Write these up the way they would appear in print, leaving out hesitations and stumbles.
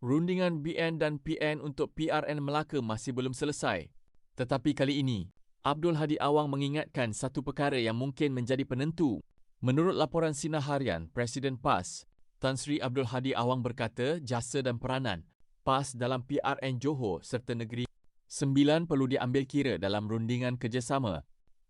Rundingan BN dan PN untuk PRN Melaka masih belum selesai. Tetapi kali ini, Abdul Hadi Awang mengingatkan satu perkara yang mungkin menjadi penentu. Menurut laporan Sinar Harian, Presiden PAS, Tan Sri Abdul Hadi Awang berkata jasa dan peranan PAS dalam PRN Johor serta Negeri Sembilan perlu diambil kira dalam rundingan kerjasama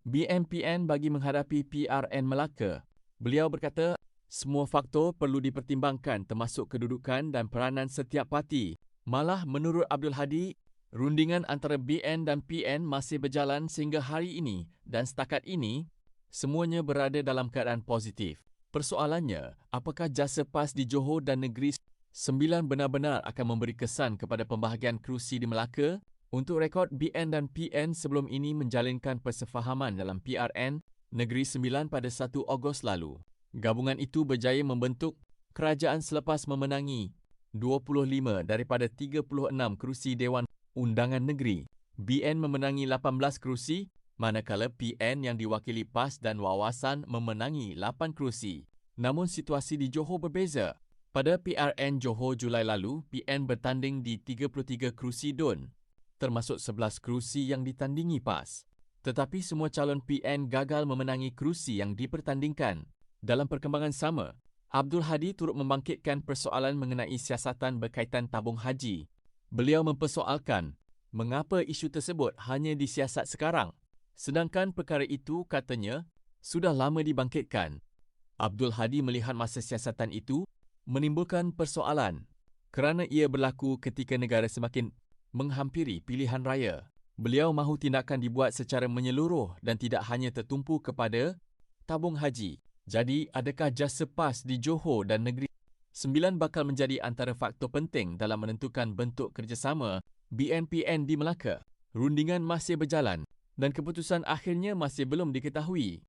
BN-PN bagi menghadapi PRN Melaka. Beliau berkata, semua faktor perlu dipertimbangkan termasuk kedudukan dan peranan setiap parti. Malah menurut Abdul Hadi, rundingan antara BN dan PN masih berjalan sehingga hari ini dan setakat ini, semuanya berada dalam keadaan positif. Persoalannya, apakah jasa PAS di Johor dan Negeri Sembilan benar-benar akan memberi kesan kepada pembahagian kerusi di Melaka? Untuk rekod, BN dan PN sebelum ini menjalinkan persefahaman dalam PRN Negeri Sembilan pada 1 Ogos lalu. Gabungan itu berjaya membentuk kerajaan selepas memenangi 25 daripada 36 kerusi Dewan Undangan Negeri. BN memenangi 18 kerusi, manakala PN yang diwakili PAS dan Wawasan memenangi 8 kerusi. Namun situasi di Johor berbeza. Pada PRN Johor Julai lalu, PN bertanding di 33 kerusi DUN, termasuk 11 kerusi yang ditandingi PAS. Tetapi semua calon PN gagal memenangi kerusi yang dipertandingkan. Dalam perkembangan sama, Abdul Hadi turut membangkitkan persoalan mengenai siasatan berkaitan tabung haji. Beliau mempersoalkan mengapa isu tersebut hanya disiasat sekarang, sedangkan perkara itu, katanya, sudah lama dibangkitkan. Abdul Hadi melihat masa siasatan itu menimbulkan persoalan kerana ia berlaku ketika negara semakin menghampiri pilihan raya. Beliau mahu tindakan dibuat secara menyeluruh dan tidak hanya tertumpu kepada tabung haji. Jadi, adakah jasa PAS di Johor dan Negeri Sembilan bakal menjadi antara faktor penting dalam menentukan bentuk kerjasama BN-PN di Melaka? Rundingan masih berjalan dan keputusan akhirnya masih belum diketahui.